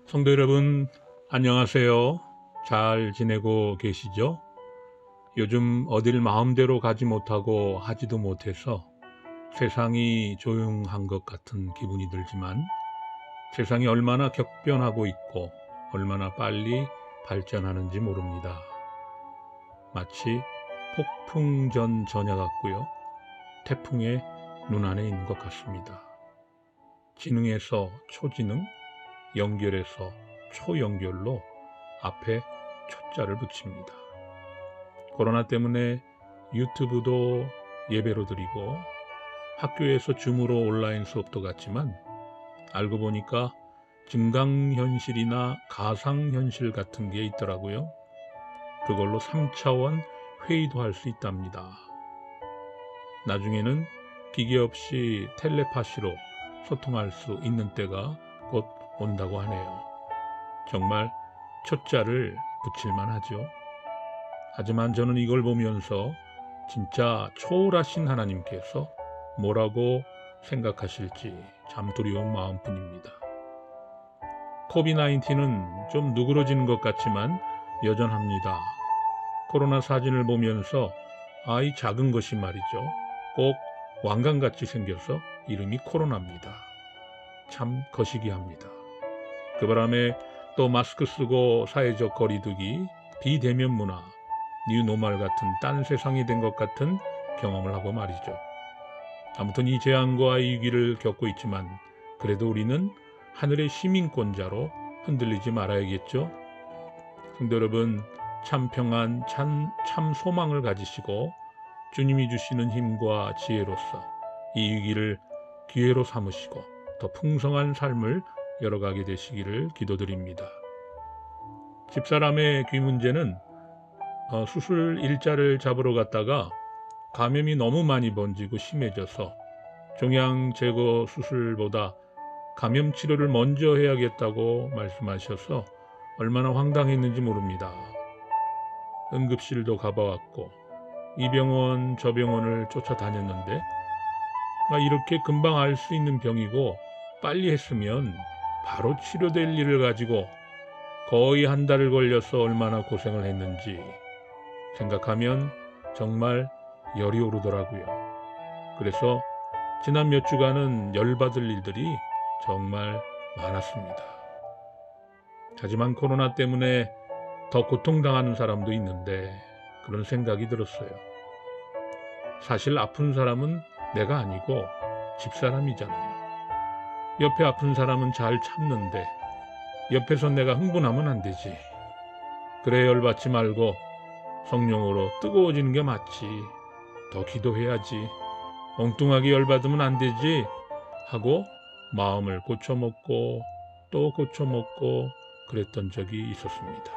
성도 여러분, 안녕하세요. 잘 지내고 계시죠? 요즘 어딜 마음대로 가지 못하고 하지도 못해서 세상이 조용한 것 같은 기분이 들지만 세상이 얼마나 격변하고 있고 얼마나 빨리 발전하는지 모릅니다. 마치 폭풍 전 전야 같고요. 태풍의 눈 안에 있는 것 같습니다. 지능에서 초지능, 연결에서 초연결로 앞에 초자를 붙입니다. 코로나 때문에 유튜브도 예배로 드리고 학교에서 줌으로 온라인 수업도 갔지만 알고 보니까 증강현실이나 가상현실 같은 게 있더라고요. 그걸로 3차원 회의도 할 수 있답니다. 나중에는 기계 없이 텔레파시로 소통할 수 있는 때가 곧 온다고 하네요. 정말 초자를 붙일만 하죠. 하지만 저는 이걸 보면서 진짜 초월하신 하나님께서 뭐라고 생각하실지 참 두려운 마음뿐입니다. 코비드-19는 좀 누그러지는 것 같지만 여전합니다. 코로나 사진을 보면서 이 작은 것이 말이죠. 꼭 왕관같이 생겨서 이름이 코로나입니다. 참 거시기합니다. 그 바람에 또 마스크 쓰고 사회적 거리두기, 비대면 문화, 뉴노멀 같은 딴 세상이 된 것 같은 경험을 하고 말이죠. 아무튼 이 재앙과 이 위기를 겪고 있지만 그래도 우리는 하늘의 시민권자로 흔들리지 말아야겠죠. 성도 여러분, 참 평안, 참 소망을 가지시고 주님이 주시는 힘과 지혜로서 이 위기를 기회로 삼으시고 더 풍성한 삶을 열어가게 되시기를 기도드립니다. 집사람의 귀 문제는 수술 일자를 잡으러 갔다가 감염이 너무 많이 번지고 심해져서 종양 제거 수술보다 감염 치료를 먼저 해야겠다고 말씀하셔서 얼마나 황당했는지 모릅니다. 응급실도 가봐왔고 이 병원 저 병원을 쫓아다녔는데 이렇게 금방 알 수 있는 병이고 빨리 했으면 바로 치료될 일을 가지고 거의 한 달을 걸려서 얼마나 고생을 했는지 생각하면 정말 열이 오르더라고요. 그래서 지난 몇 주간은 열받을 일들이 정말 많았습니다. 하지만 코로나 때문에 더 고통당하는 사람도 있는데 그런 생각이 들었어요. 사실 아픈 사람은 내가 아니고 집사람이잖아요. 옆에 아픈 사람은 잘 참는데 옆에서 내가 흥분하면 안 되지. 그래 열받지 말고 성령으로 뜨거워지는 게 맞지. 더 기도해야지. 엉뚱하게 열받으면 안 되지 하고 마음을 고쳐먹고 또 고쳐먹고 그랬던 적이 있었습니다.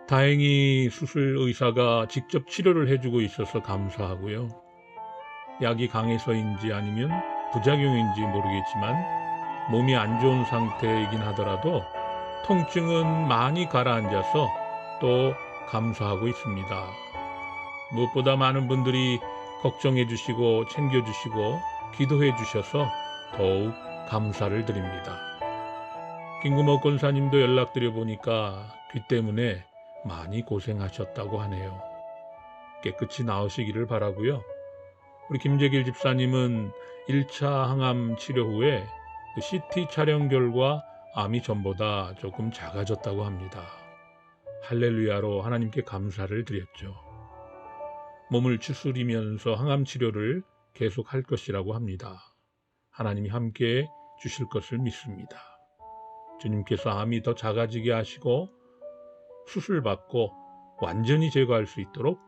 다행히 수술 의사가 직접 치료를 해주고 있어서 감사하고요. 약이 강해서인지 아니면 부작용인지 모르겠지만 몸이 안 좋은 상태이긴 하더라도 통증은 많이 가라앉아서 또 감사하고 있습니다. 무엇보다 많은 분들이 걱정해 주시고 챙겨 주시고 기도해 주셔서 더욱 감사를 드립니다. 김구목 권사님도 연락드려 보니까 귀 때문에 많이 고생하셨다고 하네요. 깨끗이 나으시기를 바라고요. 우리 김재길 집사님은 1차 항암 치료 후에 CT 촬영 결과 암이 전보다 조금 작아졌다고 합니다. 할렐루야로 하나님께 감사를 드렸죠. 몸을 추스리면서 항암 치료를 계속할 것이라고 합니다. 하나님이 함께 주실 것을 믿습니다. 주님께서 암이 더 작아지게 하시고 수술받고 완전히 제거할 수 있도록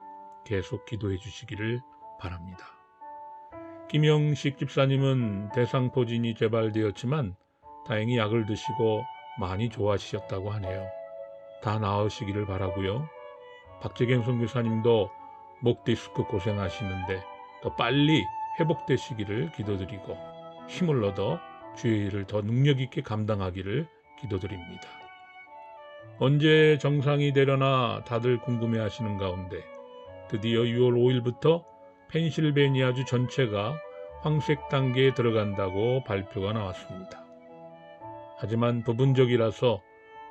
계속 기도해 주시기를 바랍니다. 김영식 집사님은 대상포진이 재발되었지만 다행히 약을 드시고 많이 좋아지셨다고 하네요. 다 나으시기를 바라고요. 박재경 선교사님도 목 디스크 고생하시는데 더 빨리 회복되시기를 기도드리고 힘을 얻어 주의 일을 더 능력 있게 감당하기를 기도드립니다. 언제 정상이 되려나 다들 궁금해하시는 가운데 드디어 6월 5일부터 펜실베니아주 전체가 황색 단계에 들어간다고 발표가 나왔습니다. 하지만 부분적이라서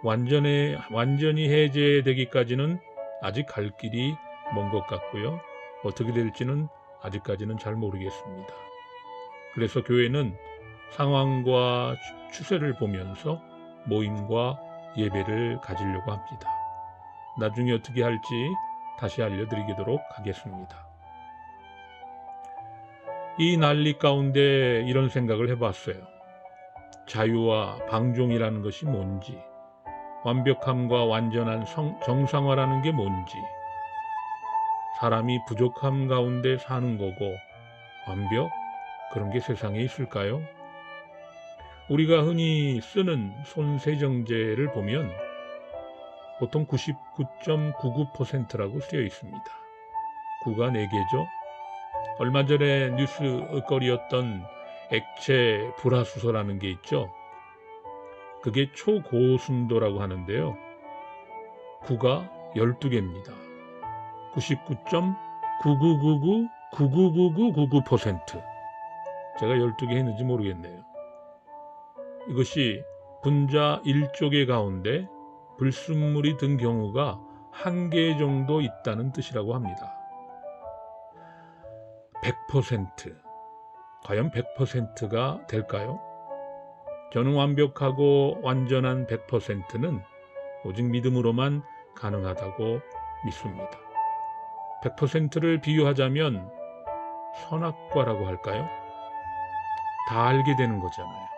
완전히 해제되기까지는 아직 갈 길이 먼 것 같고요. 어떻게 될지는 아직까지는 잘 모르겠습니다. 그래서 교회는 상황과 추세를 보면서 모임과 예배를 가지려고 합니다. 나중에 어떻게 할지 다시 알려드리도록 하겠습니다. 이 난리 가운데 이런 생각을 해봤어요. 자유와 방종이라는 것이 뭔지, 완벽함과 완전한 정상화라는 게 뭔지, 사람이 부족함 가운데 사는 거고 완벽? 그런 게 세상에 있을까요? 우리가 흔히 쓰는 손세정제를 보면 보통 99.99%라고 쓰여 있습니다. 9가 4개죠. 얼마 전에 뉴스거리였던 액체 불화수소라는 게 있죠. 그게 초고순도라고 하는데요. 9가 12개입니다. 99.9999999999%. 제가 12개 했는지 모르겠네요. 이것이 분자 1조개 가운데 불순물이 든 경우가 1개 정도 있다는 뜻이라고 합니다. 100%. 과연 100%가 될까요? 저는 완벽하고 완전한 100%는 오직 믿음으로만 가능하다고 믿습니다. 100%를 비유하자면 선악과라고 할까요? 다 알게 되는 거잖아요.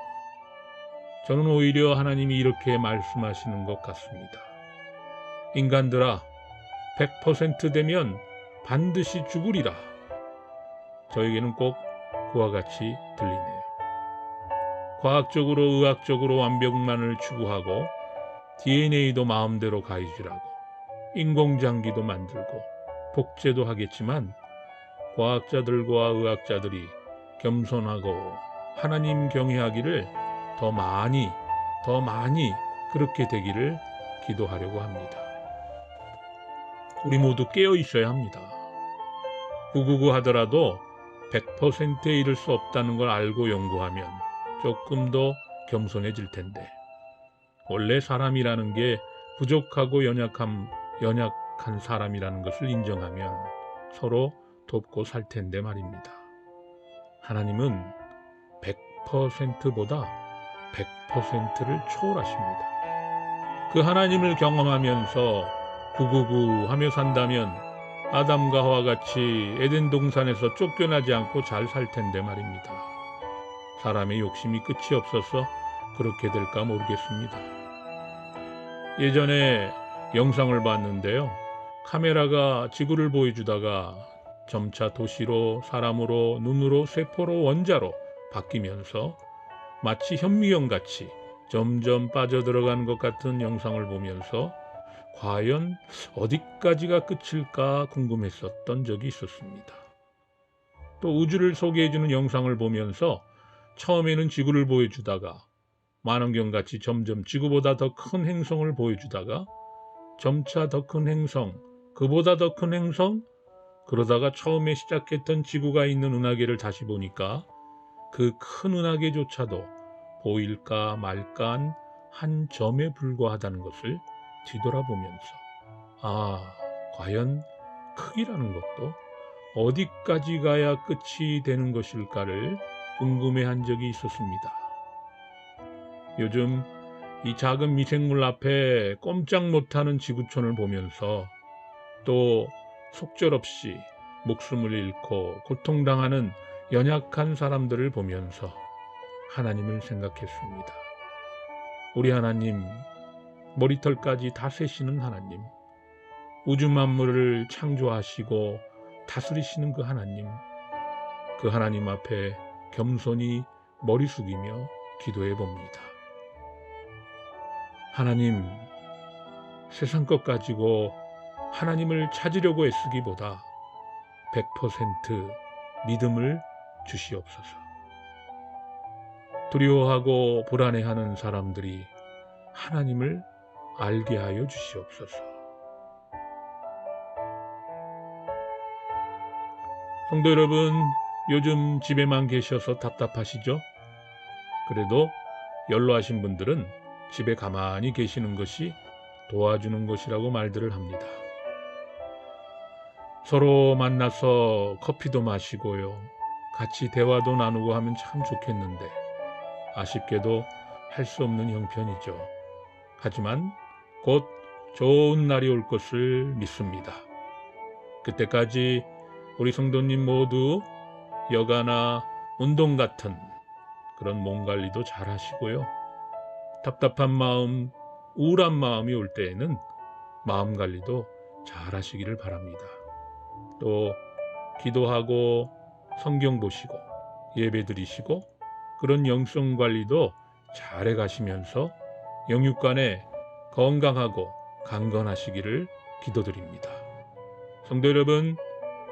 저는 오히려 하나님이 이렇게 말씀하시는 것 같습니다. 인간들아, 100% 되면 반드시 죽으리라. 저에게는 꼭 그와 같이 들리네요. 과학적으로 의학적으로 완벽만을 추구하고 DNA도 마음대로 가이질하고 인공장기도 만들고 복제도 하겠지만 과학자들과 의학자들이 겸손하고 하나님 경외하기를 더 많이 그렇게 되기를 기도하려고 합니다. 우리 모두 깨어 있어야 합니다. 999 하더라도 100%에 이를 수 없다는 걸 알고 연구하면 조금 더 겸손해질 텐데, 원래 사람이라는 게 부족하고 연약한 사람이라는 것을 인정하면 서로 돕고 살 텐데 말입니다. 하나님은 100%보다 100%를 초월하십니다. 그 하나님을 경험하면서 999 하며 산다면 아담과 하와 같이 에덴 동산에서 쫓겨나지 않고 잘 살 텐데 말입니다. 사람의 욕심이 끝이 없어서 그렇게 될까 모르겠습니다. 예전에 영상을 봤는데요. 카메라가 지구를 보여주다가 점차 도시로, 사람으로, 눈으로, 세포로, 원자로 바뀌면서 마치 현미경같이 점점 빠져들어가는 것 같은 영상을 보면서 과연 어디까지가 끝일까 궁금했었던 적이 있었습니다. 또 우주를 소개해주는 영상을 보면서 처음에는 지구를 보여주다가 만원경같이 점점 지구보다 더 큰 행성을 보여주다가 점차 더 큰 행성, 그보다 더 큰 행성, 그러다가 처음에 시작했던 지구가 있는 은하계를 다시 보니까 그 큰 은하계조차도 보일까 말까한 한 점에 불과하다는 것을 뒤돌아보면서 과연 크기라는 것도 어디까지 가야 끝이 되는 것일까를 궁금해한 적이 있었습니다. 요즘 이 작은 미생물 앞에 꼼짝 못하는 지구촌을 보면서 또 속절없이 목숨을 잃고 고통당하는 연약한 사람들을 보면서 하나님을 생각했습니다. 우리 하나님, 머리털까지 다 세시는 하나님, 우주 만물을 창조하시고 다스리시는 그 하나님 앞에 겸손히 머리 숙이며 기도해 봅니다. 하나님, 세상 것 가지고 하나님을 찾으려고 애쓰기보다 100% 믿음을 주시옵소서. 두려워하고 불안해하는 사람들이 하나님을 알게 하여 주시옵소서. 성도 여러분, 요즘 집에만 계셔서 답답하시죠? 그래도 연로하신 분들은 집에 가만히 계시는 것이 도와주는 것이라고 말들을 합니다. 서로 만나서 커피도 마시고요. 같이 대화도 나누고 하면 참 좋겠는데 아쉽게도 할 수 없는 형편이죠. 하지만 곧 좋은 날이 올 것을 믿습니다. 그때까지 우리 성도님 모두 여가나 운동 같은 그런 몸 관리도 잘 하시고요. 답답한 마음, 우울한 마음이 올 때에는 마음 관리도 잘 하시기를 바랍니다. 또 기도하고 성경 보시고 예배 드리시고 그런 영성 관리도 잘 해가시면서 영육간에 건강하고 강건하시기를 기도드립니다. 성도 여러분,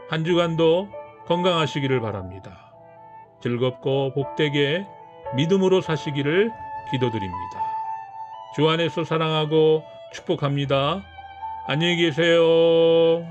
한 주간도 건강하시기를 바랍니다. 즐겁고 복되게 믿음으로 사시기를 기도드립니다. 주 안에서 사랑하고 축복합니다. 안녕히 계세요.